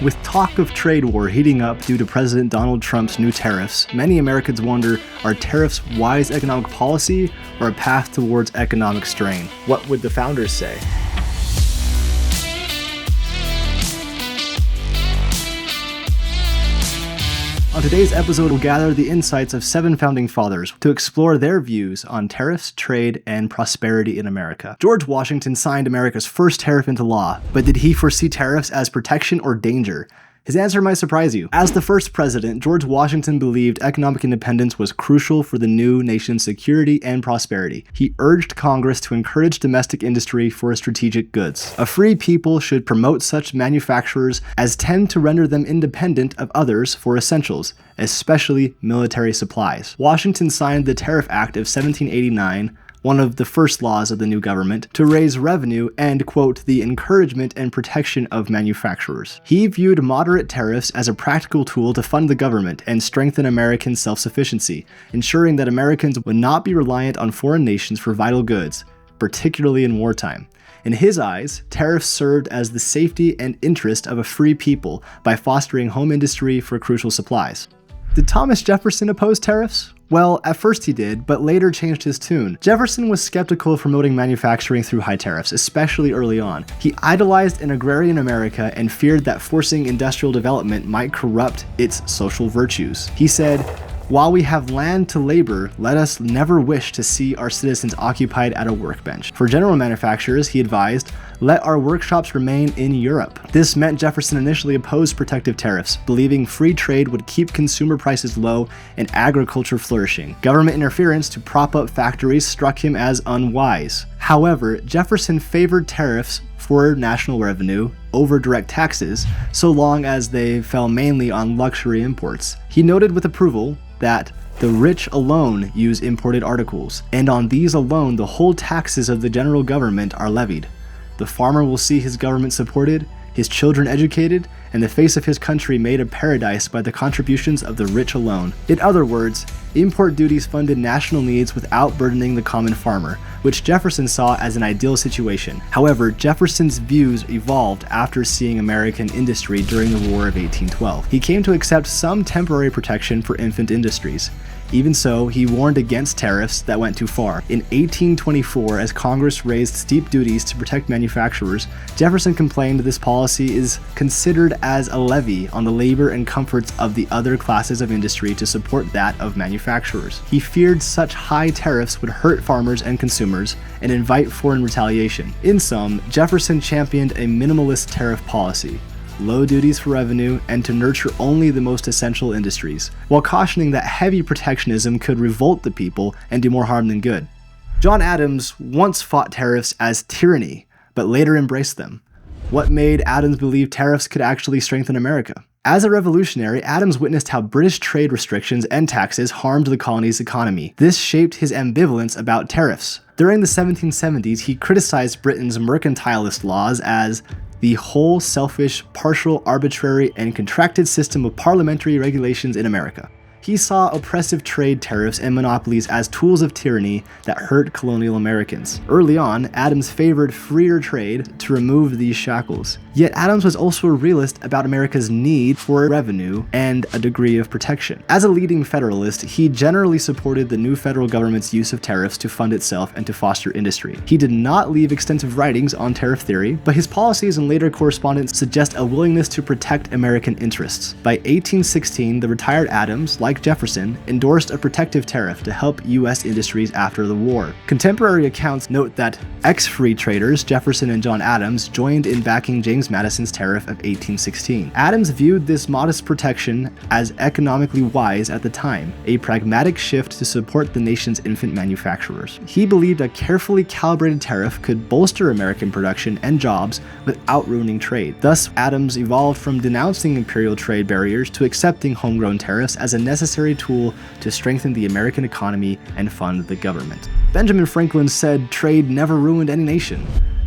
With talk of trade war heating up due to President Donald Trump's new tariffs, many Americans wonder, are tariffs wise economic policy or a path towards economic strain? What would the founders say? On today's episode, we'll gather the insights of 7 founding fathers to explore their views on tariffs, trade, and prosperity in America. George Washington signed America's first tariff into law, but did he foresee tariffs as protection or danger? His answer might surprise you. As the first president, George Washington believed economic independence was crucial for the new nation's security and prosperity. He urged Congress to encourage domestic industry for strategic goods. A free people should promote such manufacturers as tend to render them independent of others for essentials, especially military supplies. Washington signed the Tariff Act of 1789, one of the first laws of the new government, to raise revenue and, quote, the encouragement and protection of manufacturers. He viewed moderate tariffs as a practical tool to fund the government and strengthen American self-sufficiency, ensuring that Americans would not be reliant on foreign nations for vital goods, particularly in wartime. In his eyes, tariffs served as the safety and interest of a free people by fostering home industry for crucial supplies. Did Thomas Jefferson oppose tariffs? Well, at first he did, but later changed his tune. Jefferson was skeptical of promoting manufacturing through high tariffs, especially early on. He idolized an agrarian America and feared that forcing industrial development might corrupt its social virtues. He said, "While we have land to labor, let us never wish to see our citizens occupied at a workbench." For general manufacturers, he advised, "Let our workshops remain in Europe." This meant Jefferson initially opposed protective tariffs, believing free trade would keep consumer prices low and agriculture flourishing. Government interference to prop up factories struck him as unwise. However, Jefferson favored tariffs for national revenue over direct taxes, so long as they fell mainly on luxury imports. He noted with approval that the rich alone use imported articles, and on these alone the whole taxes of the general government are levied. The farmer will see his government supported, his children educated, and the face of his country made a paradise by the contributions of the rich alone. In other words, import duties funded national needs without burdening the common farmer, which Jefferson saw as an ideal situation. However, Jefferson's views evolved after seeing American industry during the War of 1812. He came to accept some temporary protection for infant industries. Even so, he warned against tariffs that went too far. In 1824, as Congress raised steep duties to protect manufacturers, Jefferson complained this policy is considered as a levy on the labor and comforts of the other classes of industry to support that of manufacturers. He feared such high tariffs would hurt farmers and consumers and invite foreign retaliation. In sum, Jefferson championed a minimalist tariff policy, low duties for revenue, and to nurture only the most essential industries, while cautioning that heavy protectionism could revolt the people and do more harm than good. John Adams once fought tariffs as tyranny, but later embraced them. What made Adams believe tariffs could actually strengthen America? As a revolutionary, Adams witnessed how British trade restrictions and taxes harmed the colony's economy. This shaped his ambivalence about tariffs. During the 1770s, he criticized Britain's mercantilist laws as the whole selfish, partial, arbitrary, and contracted system of parliamentary regulations in America. He saw oppressive trade tariffs and monopolies as tools of tyranny that hurt colonial Americans. Early on, Adams favored freer trade to remove these shackles. Yet Adams was also a realist about America's need for revenue and a degree of protection. As a leading Federalist, he generally supported the new federal government's use of tariffs to fund itself and to foster industry. He did not leave extensive writings on tariff theory, but his policies and later correspondence suggest a willingness to protect American interests. By 1816, the retired Adams, like Jefferson, endorsed a protective tariff to help U.S. industries after the war. Contemporary accounts note that ex-free traders Jefferson and John Adams joined in backing James Madison's tariff of 1816. Adams viewed this modest protection as economically wise at the time, a pragmatic shift to support the nation's infant manufacturers. He believed a carefully calibrated tariff could bolster American production and jobs without ruining trade. Thus, Adams evolved from denouncing imperial trade barriers to accepting homegrown tariffs as a necessary tool to strengthen the American economy and fund the government. Benjamin Franklin said trade never ruined any nation.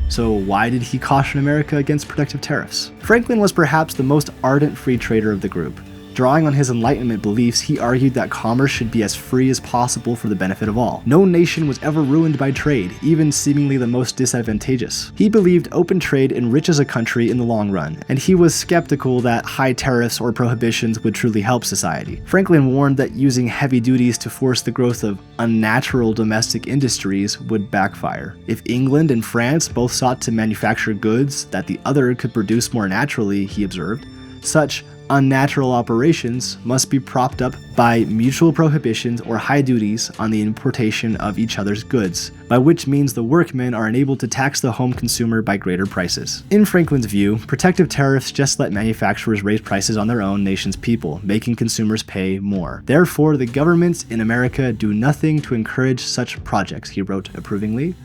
So why did he caution America against protective tariffs? Franklin was perhaps the most ardent free trader of the group. Drawing on his Enlightenment beliefs, he argued that commerce should be as free as possible for the benefit of all. No nation was ever ruined by trade, even seemingly the most disadvantageous. He believed open trade enriches a country in the long run, and he was skeptical that high tariffs or prohibitions would truly help society. Franklin warned that using heavy duties to force the growth of unnatural domestic industries would backfire. If England and France both sought to manufacture goods that the other could produce more naturally, he observed, such unnatural operations must be propped up by mutual prohibitions or high duties on the importation of each other's goods, by which means the workmen are enabled to tax the home consumer by greater prices. In Franklin's view, protective tariffs just let manufacturers raise prices on their own nation's people, making consumers pay more. Therefore, the governments in America do nothing to encourage such projects, he wrote approvingly,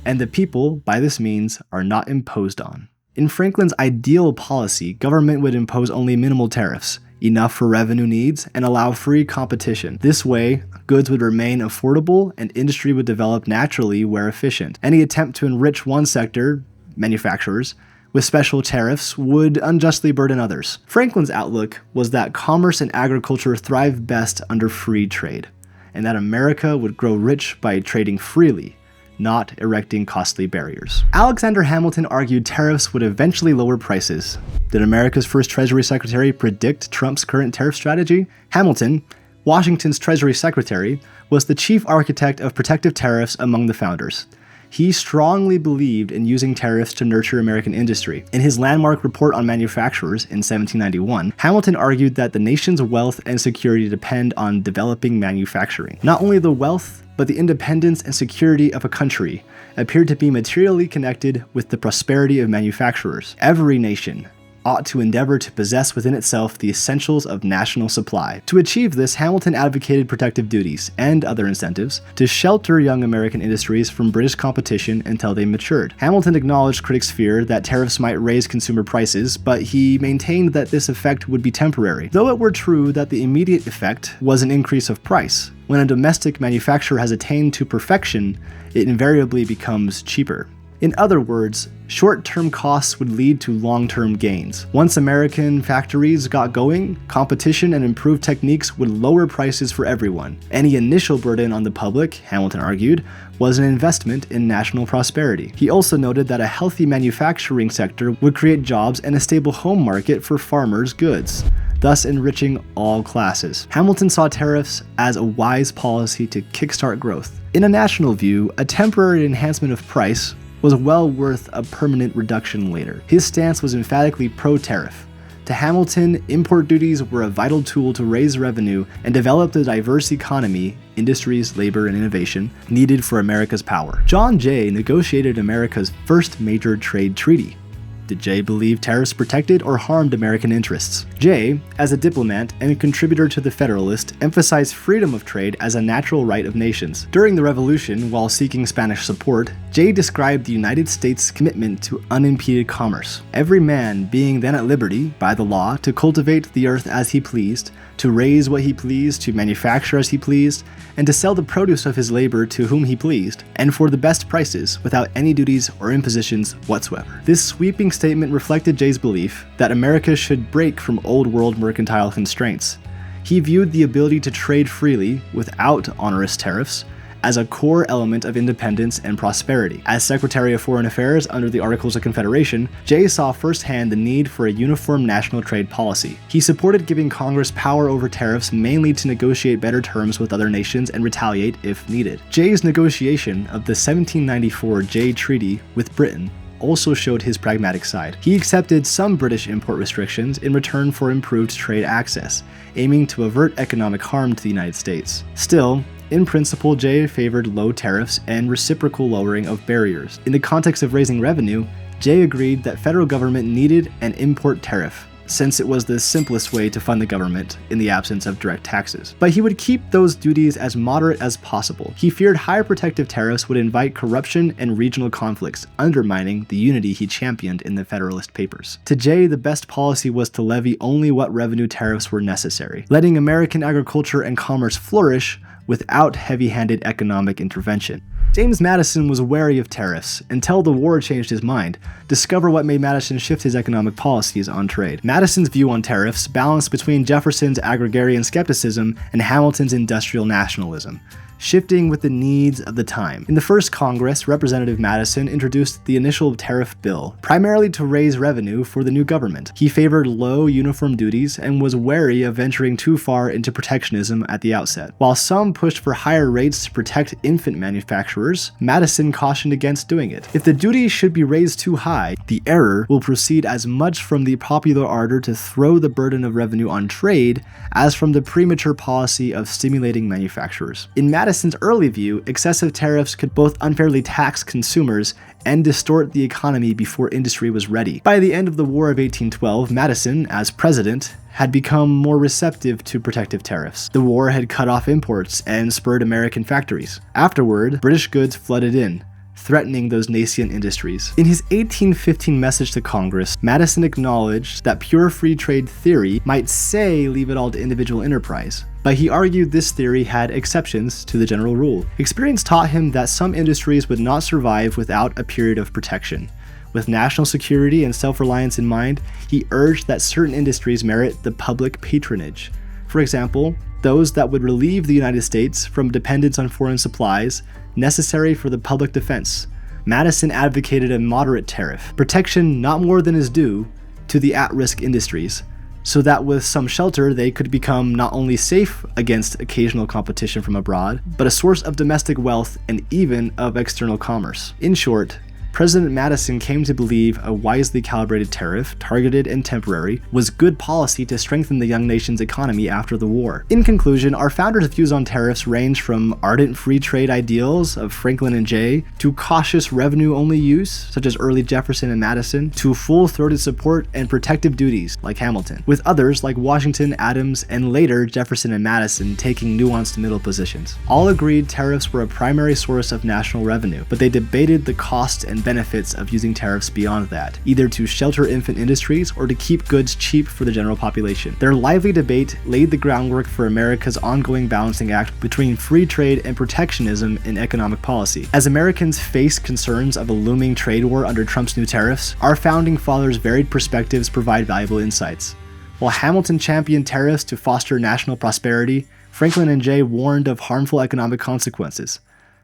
and the people, by this means, are not imposed on. In Franklin's ideal policy, government would impose only minimal tariffs, enough for revenue needs, and allow free competition. This way, goods would remain affordable and industry would develop naturally where efficient. Any attempt to enrich one sector, manufacturers, with special tariffs would unjustly burden others. Franklin's outlook was that commerce and agriculture thrive best under free trade, and that America would grow rich by trading freely, not erecting costly barriers. Alexander Hamilton argued tariffs would eventually lower prices. Did America's first Treasury Secretary predict Trump's current tariff strategy? Hamilton, Washington's Treasury Secretary, was the chief architect of protective tariffs among the founders. He strongly believed in using tariffs to nurture American industry. In his landmark report on manufacturers in 1791, Hamilton argued that the nation's wealth and security depend on developing manufacturing. Not only the wealth, but the independence and security of a country appeared to be materially connected with the prosperity of manufacturers. Every nation ought to endeavor to possess within itself the essentials of national supply. To achieve this, Hamilton advocated protective duties and other incentives to shelter young American industries from British competition until they matured. Hamilton acknowledged critics' fear that tariffs might raise consumer prices, but he maintained that this effect would be temporary, though it were true that the immediate effect was an increase of price. When a domestic manufacturer has attained to perfection, it invariably becomes cheaper. In other words, short-term costs would lead to long-term gains. Once American factories got going, competition and improved techniques would lower prices for everyone. Any initial burden on the public, Hamilton argued, was an investment in national prosperity. He also noted that a healthy manufacturing sector would create jobs and a stable home market for farmers' goods, thus enriching all classes. Hamilton saw tariffs as a wise policy to kickstart growth. In a national view, a temporary enhancement of price was well worth a permanent reduction later. His stance was emphatically pro-tariff. To Hamilton, import duties were a vital tool to raise revenue and develop the diverse economy, industries, labor, and innovation needed for America's power. John Jay negotiated America's first major trade treaty. Did Jay believe tariffs protected or harmed American interests? Jay, as a diplomat and contributor to the Federalist, emphasized freedom of trade as a natural right of nations. During the Revolution, while seeking Spanish support, Jay described the United States' commitment to unimpeded commerce, every man being then at liberty, by the law, to cultivate the earth as he pleased, to raise what he pleased, to manufacture as he pleased, and to sell the produce of his labor to whom he pleased, and for the best prices, without any duties or impositions whatsoever. This sweeping statement reflected Jay's belief that America should break from old world mercantile constraints. He viewed the ability to trade freely, without onerous tariffs, as a core element of independence and prosperity. As Secretary of Foreign Affairs under the Articles of Confederation, Jay saw firsthand the need for a uniform national trade policy. He supported giving Congress power over tariffs mainly to negotiate better terms with other nations and retaliate if needed. Jay's negotiation of the 1794 Jay Treaty with Britain also showed his pragmatic side. He accepted some British import restrictions in return for improved trade access, aiming to avert economic harm to the United States. Still, in principle, Jay favored low tariffs and reciprocal lowering of barriers. In the context of raising revenue, Jay agreed that federal government needed an import tariff, since it was the simplest way to fund the government in the absence of direct taxes. But he would keep those duties as moderate as possible. He feared higher protective tariffs would invite corruption and regional conflicts, undermining the unity he championed in the Federalist Papers. To Jay, the best policy was to levy only what revenue tariffs were necessary, letting American agriculture and commerce flourish without heavy-handed economic intervention. James Madison was wary of tariffs until the war changed his mind. Discover what made Madison shift his economic policies on trade. Madison's view on tariffs balanced between Jefferson's agrarian skepticism and Hamilton's industrial nationalism, shifting with the needs of the time. In the first Congress, Representative Madison introduced the initial tariff bill, primarily to raise revenue for the new government. He favored low uniform duties and was wary of venturing too far into protectionism at the outset. While some pushed for higher rates to protect infant manufacturers, Madison cautioned against doing it. If the duties should be raised too high, the error will proceed as much from the popular ardor to throw the burden of revenue on trade as from the premature policy of stimulating manufacturers. In Madison's early view, excessive tariffs could both unfairly tax consumers and distort the economy before industry was ready. By the end of the War of 1812, Madison, as president, had become more receptive to protective tariffs. The war had cut off imports and spurred American factories. Afterward, British goods flooded in, threatening those nascent industries. In his 1815 message to Congress, Madison acknowledged that pure free trade theory might say leave it all to individual enterprise, but he argued this theory had exceptions to the general rule. Experience taught him that some industries would not survive without a period of protection. With national security and self-reliance in mind, he urged that certain industries merit the public patronage. For example, those that would relieve the United States from dependence on foreign supplies necessary for the public defense. Madison advocated a moderate tariff, protection not more than is due to the at-risk industries, so that with some shelter they could become not only safe against occasional competition from abroad, but a source of domestic wealth and even of external commerce. In short, President Madison came to believe a wisely calibrated tariff, targeted and temporary, was good policy to strengthen the young nation's economy after the war. In conclusion, our founders' views on tariffs range from ardent free trade ideals of Franklin and Jay, to cautious revenue-only use, such as early Jefferson and Madison, to full-throated support and protective duties, like Hamilton, with others like Washington, Adams, and later Jefferson and Madison taking nuanced middle positions. All agreed tariffs were a primary source of national revenue, but they debated the costs and benefits of using tariffs beyond that, either to shelter infant industries or to keep goods cheap for the general population. Their lively debate laid the groundwork for America's ongoing balancing act between free trade and protectionism in economic policy. As Americans face concerns of a looming trade war under Trump's new tariffs, our founding fathers' varied perspectives provide valuable insights. While Hamilton championed tariffs to foster national prosperity, Franklin and Jay warned of harmful economic consequences.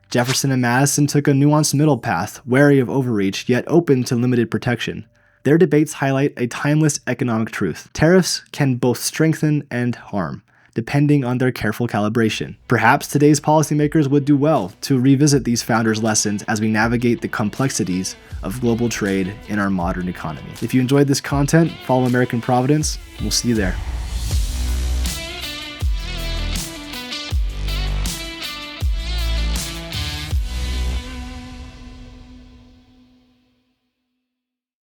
Jefferson and Madison took a nuanced middle path, wary of overreach, yet open to limited protection. Their debates highlight a timeless economic truth. Tariffs can both strengthen and harm, depending on their careful calibration. Perhaps today's policymakers would do well to revisit these founders' lessons as we navigate the complexities of global trade in our modern economy. If you enjoyed this content, follow American Providence. We'll see you there.